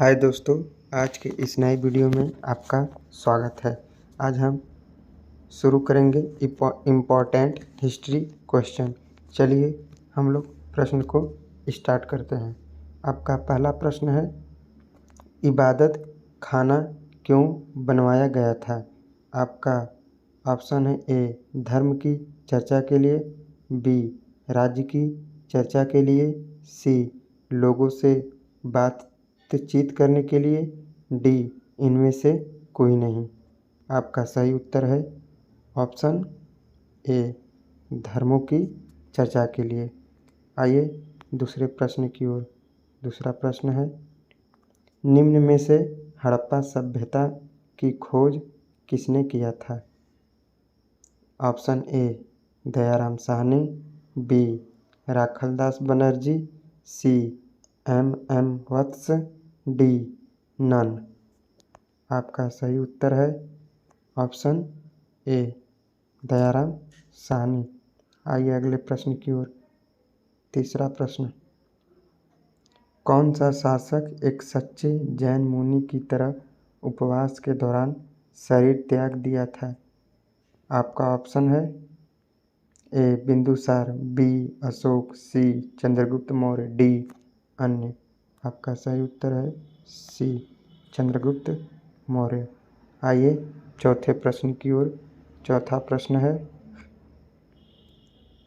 हाय दोस्तों, आज के इस नए वीडियो में आपका स्वागत है। आज हम शुरू करेंगे इम्पोर्टेंट हिस्ट्री क्वेश्चन। चलिए हम लोग प्रश्न को स्टार्ट करते हैं। आपका पहला प्रश्न है, इबादत खाना क्यों बनवाया गया था? आपका ऑप्शन है ए धर्म की चर्चा के लिए, बी राज्य की चर्चा के लिए, सी लोगों से बातचीत करने के लिए, डी इनमें से कोई नहीं। आपका सही उत्तर है ऑप्शन ए धर्मों की चर्चा के लिए। आइए दूसरे प्रश्न की ओर। दूसरा प्रश्न है, निम्न में से हड़प्पा सभ्यता की खोज किसने किया था? Option A Dayaram Sahni, B Rakhaldas Banerjee, C M Vats, D none. आपका सही उत्तर है ऑप्शन ए दयाराम साहनी। आइए अगले प्रश्न की ओर। तीसरा प्रश्न, कौन सा शासक एक सच्चे जैन मुनि की तरह उपवास के दौरान शरीर त्याग दिया था? आपका ऑप्शन है ए बिंदुसार, बी अशोक, सी चंद्रगुप्त मौर्य, डी अन्य। आपका सही उत्तर है सी चंद्रगुप्त मौर्य। आइए चौथे प्रश्न की ओर। चौथा प्रश्न है,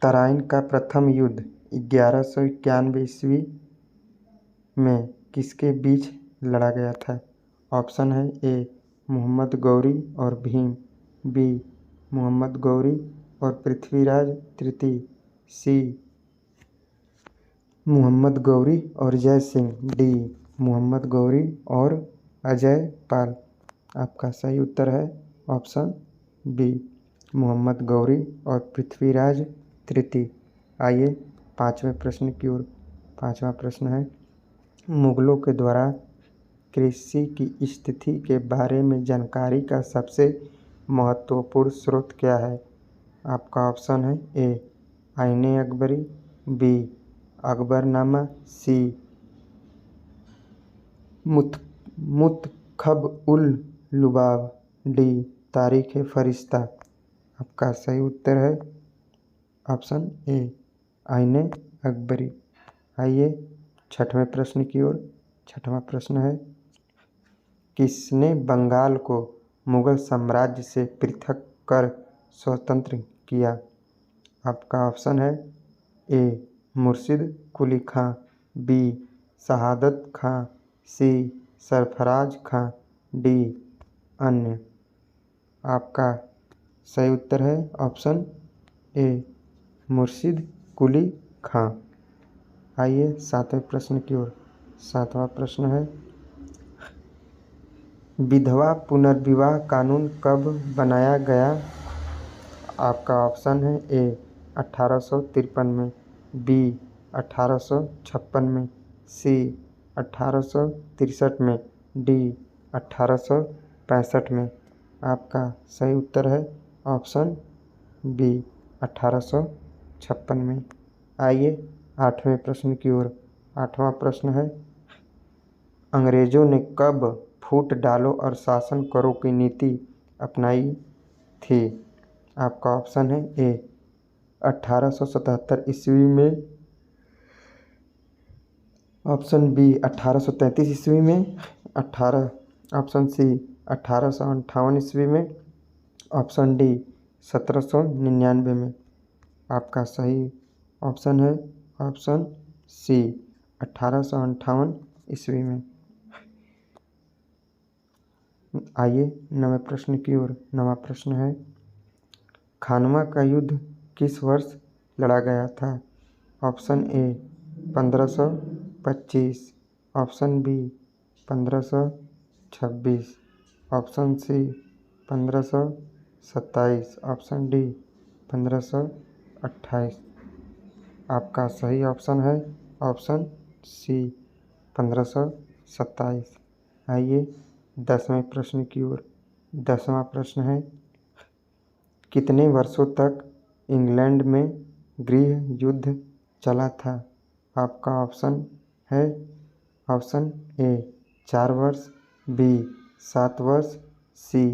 तराइन का प्रथम युद्ध 1191 ईस्वी में किसके बीच लड़ा गया था? ऑप्शन है ए मोहम्मद गौरी और भीम, बी मोहम्मद गौरी और पृथ्वीराज तृतीय, सी मोहम्मद गौरी और जय सिंह, डी मोहम्मद गौरी और अजय पाल। आपका सही उत्तर है ऑप्शन बी मोहम्मद गौरी और पृथ्वीराज तृतीय। आइए पांचवें प्रश्न की ओर। पांचवा प्रश्न है, मुगलों के द्वारा कृषि की स्थिति के बारे में जानकारी का सबसे महत्वपूर्ण स्रोत क्या है? आपका ऑप्शन है ए आईने अकबरी, बी अकबरनामा, सी मुतखब-उल-लुबाब, डी तारीख फरिश्ता। आपका सही उत्तर है ऑप्शन ए आईने अकबरी। आइए छठवें प्रश्न की ओर। छठवां प्रश्न है, किसने बंगाल को मुगल साम्राज्य से पृथक कर स्वतंत्र किया? आपका ऑप्शन है ए मुर्शिद कुली खां, बी शहादत खां, सी सरफराज खां, डी अन्य। आपका सही उत्तर है ऑप्शन ए मुर्शिद कुली खां। आइए सातवें प्रश्न की ओर। सातवां प्रश्न है, विधवा पुनर्विवाह कानून कब बनाया गया? आपका ऑप्शन है ए 1853 में, बी 1856 में, सी 1863 में, डी 1865 में। आपका सही उत्तर है ऑप्शन बी 1856 में। आइए आठवें प्रश्न की ओर। आठवां प्रश्न है, अंग्रेजों ने कब फूट डालो और शासन करो की नीति अपनाई थी? आपका ऑप्शन है ए 1877 ईस्वी में, ऑप्शन बी 1833 ईस्वी में, ऑप्शन सी 1858 ईस्वी में, ऑप्शन डी 1799 में। आपका सही ऑप्शन है ऑप्शन सी 1858 ईस्वी में। आइए नवे प्रश्न की ओर। नवा प्रश्न है, खानवा का युद्ध किस वर्ष लड़ा गया था? Option A 1525, option B 1526, option C 1527, option D 1528। आपका सही ऑप्शन है ऑप्शन सी 1527। आइए 10वें प्रश्न की ओर। 10वां प्रश्न है, कितने वर्षों तक इंग्लैंड में गृह युद्ध चला था? आपका ऑप्शन है ऑप्शन ए 4 वर्ष, बी 7 वर्ष, सी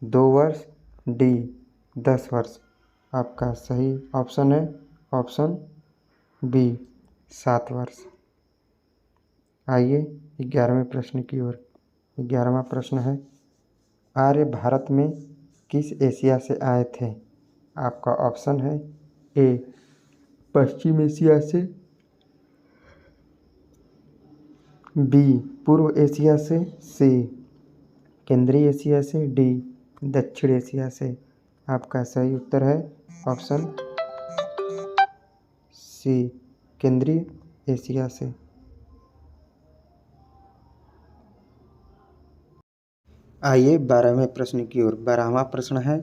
2 वर्ष, डी 10 वर्ष। आपका सही ऑप्शन है ऑप्शन बी 7 वर्ष। आइए 11वें प्रश्न की ओर। 11वां प्रश्न है, आर्य भारत में किस एशिया से आए थे? आपका ऑप्शन है ए पश्चिम एशिया से, बी पूर्व एशिया से, सी केंद्रीय एशिया से, डी दक्षिण एशिया से। आपका सही उत्तर है ऑप्शन सी केंद्रीय एशिया से। आइए 12वें प्रश्न की ओर। 12वां प्रश्न है,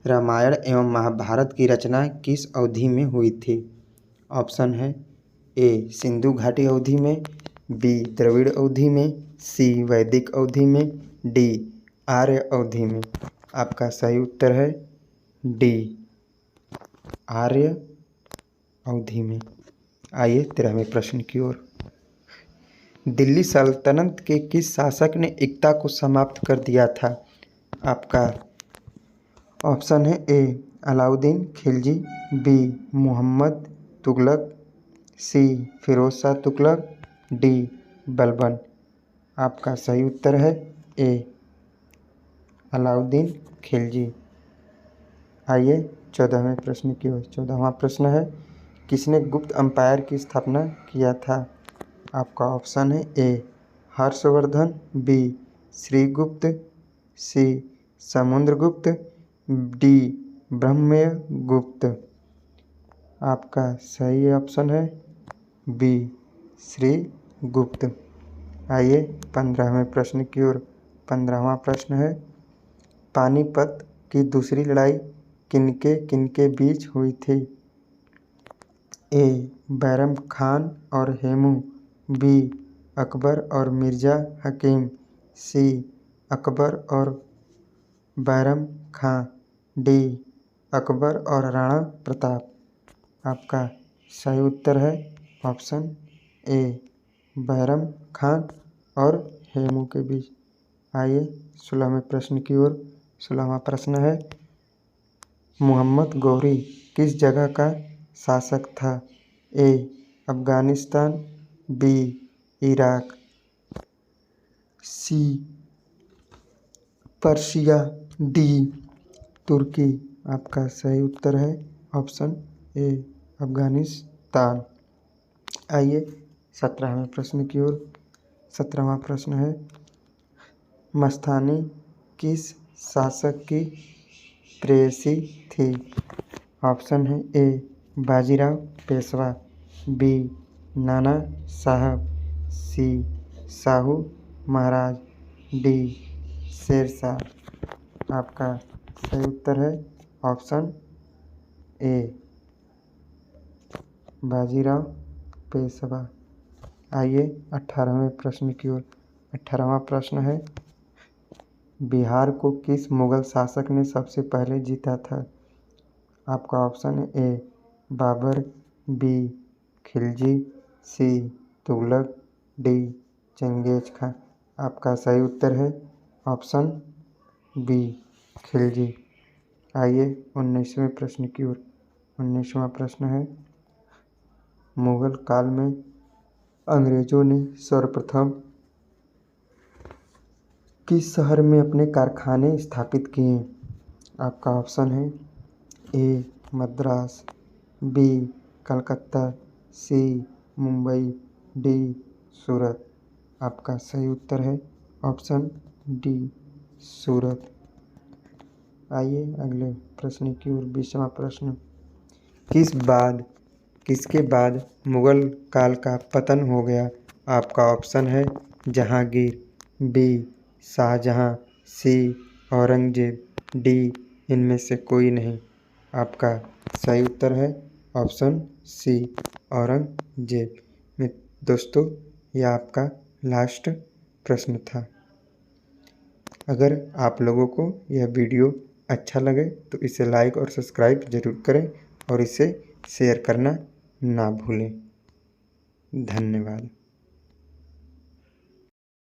रामायण एवं महाभारत की रचना किस अवधि में हुई थी? ऑप्शन है ए सिंधु घाटी अवधि में, बी द्रविड़ अवधि में, सी वैदिक अवधि में, डी आर्य अवधि में। आपका सही उत्तर है डी आर्य अवधि में। आइए 13वें प्रश्न की ओर। दिल्ली सल्तनत के किस शासक ने एकता को समाप्त कर दिया था? आपका ऑप्शन है ए अलाउद्दीन खिलजी, बी मोहम्मद तुगलक, सी फिरोज शाह तुगलक, डी बलबन। आपका सही उत्तर है ए अलाउद्दीन खिलजी। आइए 14वें प्रश्न की ओर। 14वां प्रश्न है, किसने गुप्त एम्पायर की स्थापना किया था? आपका ऑप्शन है ए हर्षवर्धन, बी श्रीगुप्त, सी समुद्रगुप्त, डी ब्रह्मगुप्त। आपका सही ऑप्शन है बी श्रीगुप्त। आइए 15वें प्रश्न की ओर। 15वां प्रश्न है, पानीपत की दूसरी लड़ाई किनके बीच हुई थी? ए बैरम खान और हेमू, बी अकबर और मिर्ज़ा हकीम, सी अकबर और बैरम खां, डी अकबर और राणा प्रताप। आपका सही उत्तर है ऑप्शन ए बैरम खान और हेमू के बीच। आइए 16वें प्रश्न की ओर। 16वां प्रश्न है, मोहम्मद गौरी किस जगह का शासक था? ए अफगानिस्तान, बी इराक, सी पर्शिया, डी तुर्की। आपका सही उत्तर है ऑप्शन ए अफगानिस्तान। आइए 17वें प्रश्न की ओर। 17वां प्रश्न है, मस्तानी किस शासक की प्रेयसी थी? ऑप्शन है ए बाजीराव पेशवा, बी नाना साहब, सी शाहू महाराज, डी शेरशाह। आपका सही उत्तर है ऑप्शन ए बाजीराव पेशवा। आइए 18वें प्रश्न की ओर। 18वां प्रश्न है, बिहार को किस मुगल शासक ने सबसे पहले जीता था? आपका ऑप्शन है ए बाबर, बी खिलजी, सी तुगलक, डी चंगेज खां। आपका सही उत्तर है ऑप्शन बी खिलजी। आइए 19वें प्रश्न की ओर। 19वां प्रश्न है, मुगल काल में अंग्रेजों ने सर्वप्रथम किस शहर में अपने कारखाने स्थापित किए? आपका ऑप्शन है ए मद्रास, बी कलकत्ता, सी मुंबई, डी सूरत। आपका सही उत्तर है ऑप्शन डी सूरत। आइए अगले प्रश्न की ओर। 20वां प्रश्न, किसके बाद मुगल काल का पतन हो गया? आपका ऑप्शन है जहांगीर, बी शाहजहां, सी औरंगजेब, डी इनमें से कोई नहीं। आपका सही उत्तर है ऑप्शन सी औरंगजेब। में दोस्तों, यह आपका लास्ट प्रश्न था। अगर आप लोगों को यह वीडियो अच्छा लगे तो इसे लाइक और सब्सक्राइब ज़रूर करें और इसे शेयर करना ना भूलें। धन्यवाद।